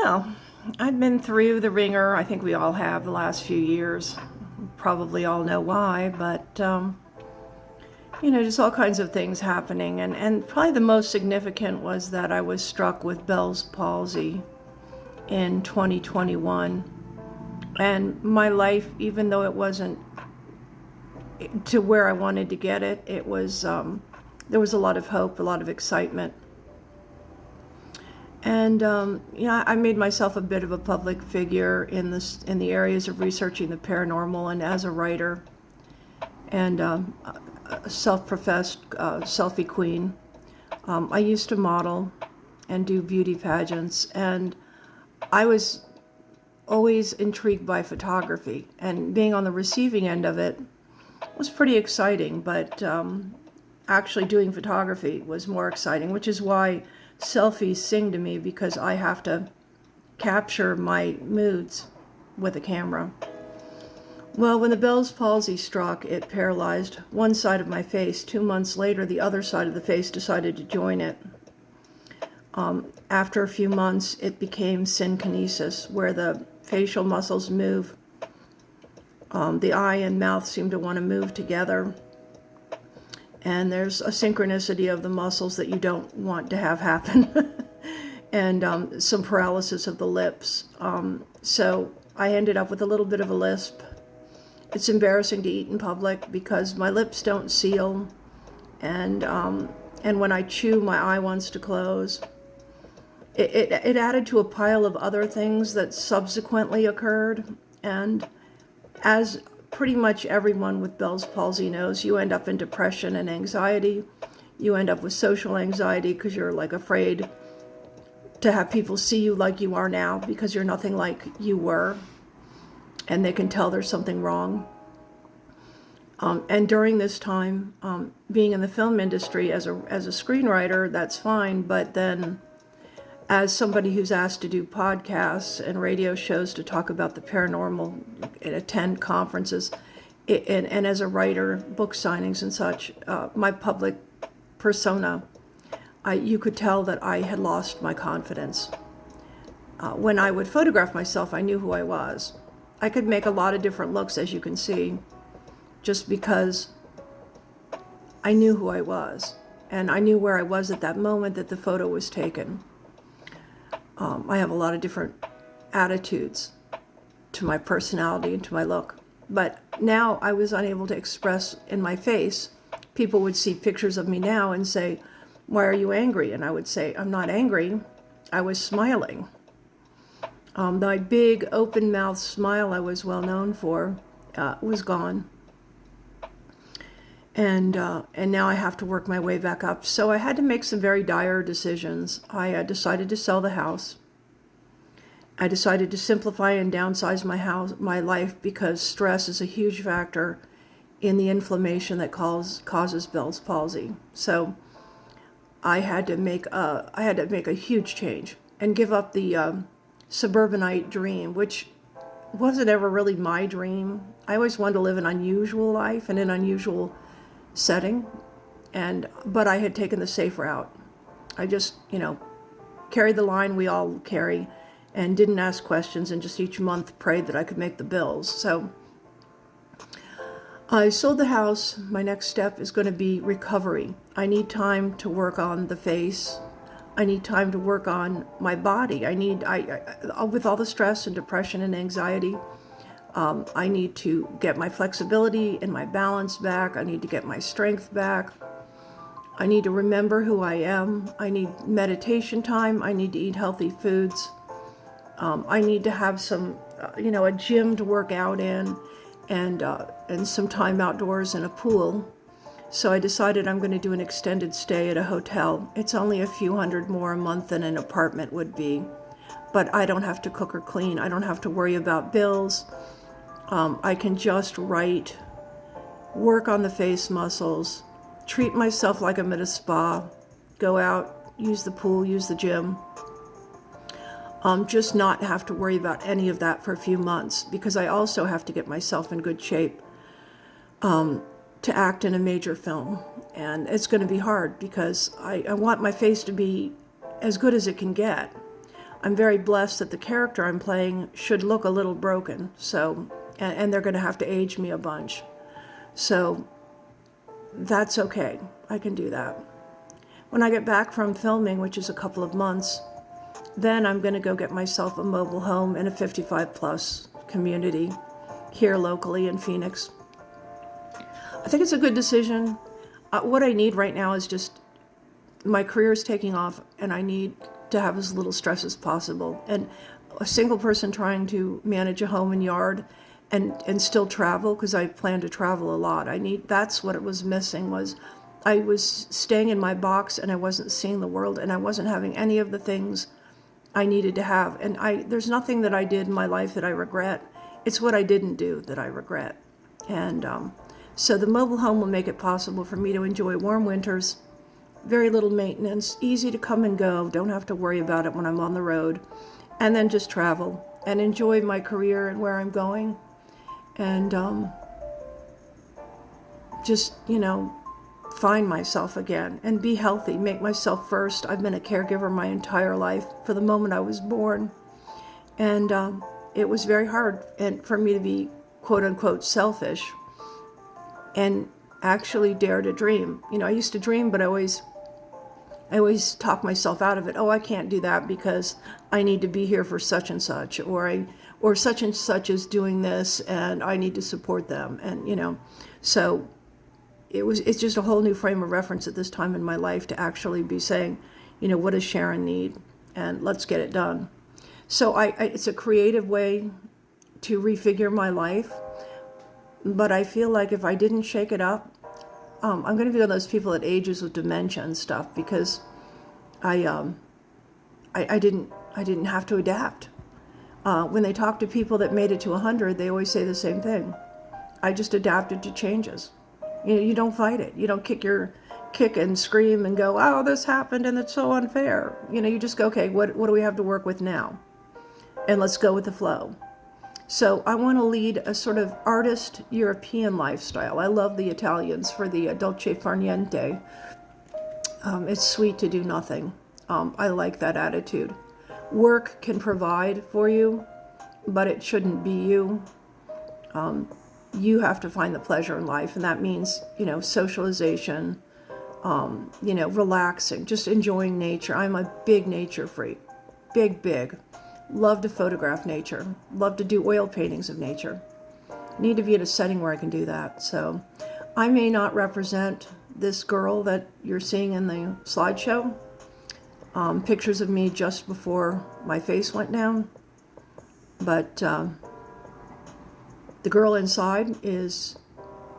Well, I've been through the ringer. I think we all have the last few years. Probably all know why, but just all kinds of things happening. And probably the most significant was that I was struck with Bell's palsy in 2021. And my life, even though it wasn't to where I wanted to get it, there was a lot of hope, a lot of excitement. And I made myself a bit of a public figure in the areas of researching the paranormal, and as a writer, and a self-professed selfie queen. I used to model and do beauty pageants, and I was always intrigued by photography, and being on the receiving end of it was pretty exciting, but actually doing photography was more exciting, which is why selfies sing to me, because I have to capture my moods with a camera. Well, when the Bell's palsy struck, it paralyzed one side of my face. 2 months later, the other side of the face decided to join it. After a few months, it became synkinesis, where the facial muscles move. The eye and mouth seem to want to move together. And there's a synchronicity of the muscles that you don't want to have happen. And some paralysis of the lips. So I ended up with a little bit of a lisp. It's embarrassing to eat in public because my lips don't seal. And when I chew, my eye wants to close. It added to a pile of other things that subsequently occurred. And as pretty much everyone with Bell's palsy knows, you end up in depression and anxiety. You end up with social anxiety because you're afraid to have people see you like you are now, because you're nothing like you were, and they can tell there's something wrong. And during this time, being in the film industry as a screenwriter, that's fine, but then as somebody who's asked to do podcasts and radio shows to talk about the paranormal and attend conferences, and as a writer, book signings and such, my public persona, you could tell that I had lost my confidence. When I would photograph myself, I knew who I was. I could make a lot of different looks, as you can see, just because I knew who I was, and I knew where I was at that moment that the photo was taken. I have a lot of different attitudes to my personality and to my look. But now I was unable to express in my face. People would see pictures of me now and say, "Why are you angry?" And I would say, "I'm not angry. I was smiling." My big open-mouthed smile I was well known for was gone. And now I have to work my way back up. So I had to make some very dire decisions. I decided to sell the house. I decided to simplify and downsize my life, because stress is a huge factor in the inflammation that causes Bell's palsy. So I had to make a huge change and give up the suburbanite dream, which wasn't ever really my dream. I always wanted to live an unusual life in an unusual setting, but I had taken the safe route. I just, carried the line we all carry, and didn't ask questions, and just each month prayed that I could make the bills. So I sold the house. My next step is going to be recovery. I need time to work on the face. I need time to work on my body. With all the stress and depression and anxiety, I need to get my flexibility and my balance back. I need to get my strength back. I need to remember who I am. I need meditation time. I need to eat healthy foods. I need to have some, a gym to work out in, and some time outdoors in a pool. So I decided I'm going to do an extended stay at a hotel. It's only a few hundred more a month than an apartment would be, but I don't have to cook or clean. I don't have to worry about bills. I can just write, work on the face muscles, treat myself like I'm at a spa, go out, use the pool, use the gym. Just not have to worry about any of that for a few months, because I also have to get myself in good shape to act in a major film. And it's going to be hard, because I want my face to be as good as it can get. I'm very blessed that the character I'm playing should look a little broken. So, and they're going to have to age me a bunch. So that's okay. I can do that. When I get back from filming, which is a couple of months, then I'm going to go get myself a mobile home in a 55 plus community here locally in Phoenix. I think it's a good decision. What I need right now is just, my career is taking off and I need to have as little stress as possible. And a single person trying to manage a home and yard and still travel, because I plan to travel a lot. That's what it was missing, was I was staying in my box and I wasn't seeing the world and I wasn't having any of the things I needed to have. And there's nothing that I did in my life that I regret. It's what I didn't do that I regret. And so the mobile home will make it possible for me to enjoy warm winters, very little maintenance, easy to come and go, don't have to worry about it when I'm on the road, and then just travel and enjoy my career and where I'm going. And just, find myself again and be healthy, make myself first. I've been a caregiver my entire life for the moment I was born. And it was very hard for me to be quote unquote selfish and actually dare to dream. I used to dream, but I always talk myself out of it. Oh, I can't do that because I need to be here for such and such, or such and such is doing this and I need to support them. And, so it's just a whole new frame of reference at this time in my life to actually be saying, what does Sharon need? And let's get it done. So it's a creative way to refigure my life. But I feel like if I didn't shake it up, I'm going to be one of those people that ages with dementia and stuff, because I didn't have to adapt. When they talk to people that made it to 100, they always say the same thing. I just adapted to changes. You don't fight it. You don't kick and scream and go, oh, this happened and it's so unfair. You just go, okay, what do we have to work with now? And let's go with the flow. So I want to lead a sort of artist European lifestyle. I love the Italians for the dolce far niente. It's sweet to do nothing. I like that attitude. Work can provide for you, but it shouldn't be you. You have to find the pleasure in life, and that means, socialization, relaxing, just enjoying nature. I'm a big nature freak. Big. Love to photograph nature. Love to do oil paintings of nature. Need to be in a setting where I can do that. So I may not represent this girl that you're seeing in the slideshow. Pictures of me just before my face went down. But the girl inside is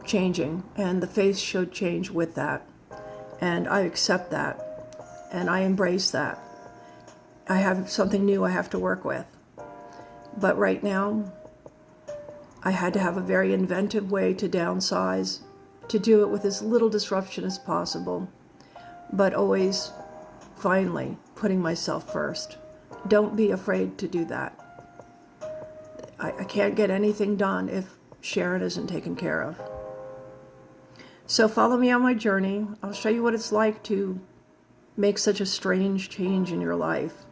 changing, and the face should change with that. And I accept that, and I embrace that. I have something new I have to work with. But right now, I had to have a very inventive way to downsize, to do it with as little disruption as possible, but always, finally, putting myself first. Don't be afraid to do that. I can't get anything done if Sharon isn't taken care of. So follow me on my journey. I'll show you what it's like to make such a strange change in your life.